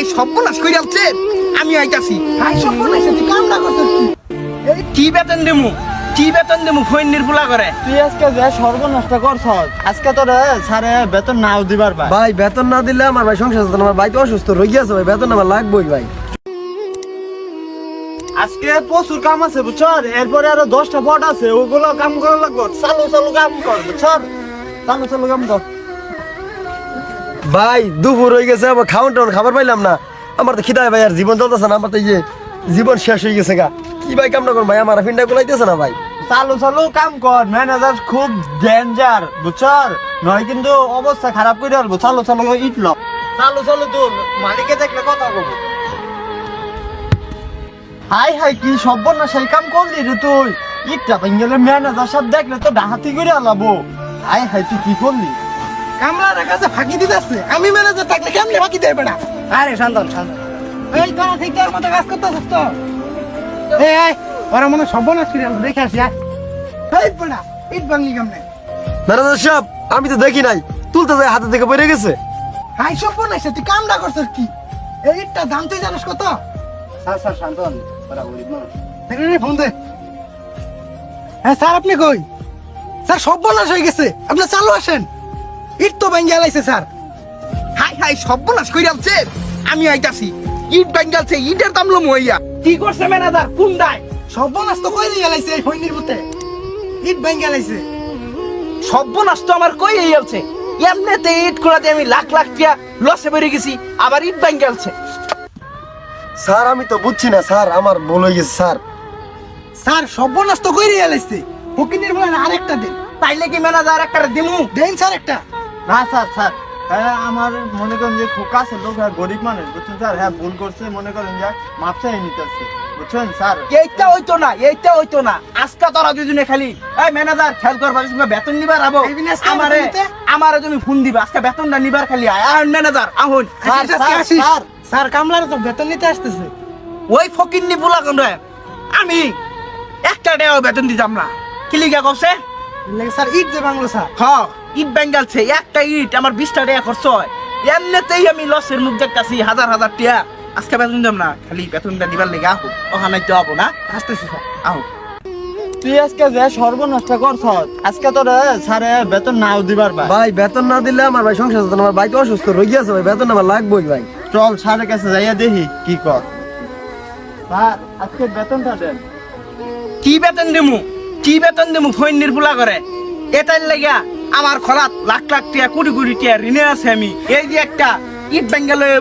High সর্বনাশ কইরা আলছে আমি আইতাছি। হাই সর্বনাশ তুই কামটা করছিস কি বেতন দেমু ফইন্নির পোলা করে। তুই আজকে যে সর্বনাশটা করছস আজকে তোরে স্যারে বেতন নাও দিবার ভাই। ভাই বেতন না দিলে আমার ভাই সংসার চলতো না, আমার ভাই তো অসুস্থ রোগী আছে ভাই, বেতন আমার লাগবেই ভাই। আজকে প্রচুর কাম আছে বুঝছর, এরপরে আরো 10টা পট আছে ওগুলো কাম করা লাগবে। চালু কাম কর বুঝছর, চালু কাম কর। ভাই দুপুর হয়ে গেছে, আমার খাওয়ান টাউন খাবার পাইলাম না, আমার তো খিদায় ভাই আর জীবন চলতেছে না, আমার তো এই যে জীবন শেষ হয়ে গেছে গা। কি ভাই কামটা করুন ভাই, আমার ফিন্ডা গুলাইতেছে না ভাই। চালু কাম কর, ম্যানেজার খুব ডেঞ্জার বুঝছর, নয় কিন্তু অবস্থা খারাপ করে আলবো। চালু ইটল চালু তুল, মালিকে দেখলে কথা বলবো। হাই কি সর্বনাশ সেই কাম করলি রে তুই, ইটটা ভেঙে ম্যানেজার সব দেখলে তো ডাহাতি করে আলাবো। হাই তুই কি করলি? কামলার কাছে ফাঁকি দিতেছে, আমি ম্যানেজার থাকলে কেমনে ফাঁকি দেয় বেটা। আরে শান্তন এই তোরা ঠিকঠাক মতো কাজ করতেছিস তো? এই ওরা মনে সর্বনাশ করে আলছে, দেখে আসি। এই বেটা ইট বাংলি কেমনে? ম্যানেজার সাহেব আমি তো দেখি নাই, তুলতে যাই হাতে থেকে পড়ে গেছে। হাই সর্বনাশ তুই কামটা করছিস কি? এই ইটটা দাম তুই জানিস কত? স্যার শান্তন ওরা গরিব মানুষ। ফোন দে। হ্যাঁ স্যার আপনি কই? স্যার সর্বনাশ হয়ে গেছে, আপনি চালু আসেন। ইট তো ভাঙ্গি আলাইছে স্যার। হাই সর্বনাশ কইরা আলছে আমি আইতাছি। ইট ভাঙ্গি আলছে, ইটের দাম লম হইয়া। কি করছে ম্যানেজার কোন দায়? সর্বনাশ তো কই দিয়ে আলাইছে এই ফইনির মতে। ইট ভাঙ্গি আলাইছে। সর্বনাশ তো আমার কই হই আলছে। এমনিতে ইট কোলাতে আমি লাখ টাকা লসে বেরে গেছি, আবার ইট ভাঙ্গি আলছে। স্যার আমি তো বুঝছি না স্যার, আমার ভুল হয়ে গেছে স্যার। স্যার সর্বনাশ তো কই দিয়ে আলাইছে। ফকিনের বলেন আরেকটা দিন। তাইলে কি ম্যানেজার একটা দিমু? দেন স্যার একটা। না স্যার হ্যাঁ আমার মনে করেন যে খোকা আছে লোক, হ্যাঁ গরিব মানুষ বুঝছেন স্যার, হ্যাঁ ভুল করছে মনে করেন যে মাপসাই নিতেছে বুঝছেন স্যার। এইটা হইতো না আজকে তোরা দুজনে খালি এই ম্যানেজার খেয়াল করবার বেতন নিবার আবো আমারে তুমি ফোন দিবা আজকে বেতনটা নিবার খালি আয় ম্যানেজার আহুন। স্যার কামলার তো বেতন নিতে আসতেছে। ওই ফকিন্নি পোলা কোন রে, আমি একটা টাকাও বেতন দিতাম না। কি লিগা করছে? স্যার ইট যে বাংলো স্যার। হ্যাঁ ইট বেঙ্গালছে, একটা ইট আমার 20টা টাকা খরচ হয়। এমনিতেই আমি লসের মুখ দেখতাছি হাজার টাকা। আজকে বেতন দিতাম না, খালি বেতনটা দিবার লেগে আহো। ওখানে তো হবো না, আসতেছি স্যার আহো। তুই আজকে যে সর্বনষ্ট করছ, আজকে তোর স্যারে বেতন নাও দিবার ভাই। ভাই বেতন না দিলে আমার ভাই সংসার চলতো না, আমার ভাই তো অসুস্থ রোগী আছে ভাই, বেতন আমার লাগবেই ভাই। চল স্যারের কাছে যাইয়া দেখি কি কর। স্যার আজকে বেতনটা দেন। কি বেতন দেমু ফইন্নির পোলা করে। এটার লাগা আমার খরাত লাখ টাকা কোটি টাকা ঋণে আছে আমি। এই যে একটা ইট বেঙ্গালে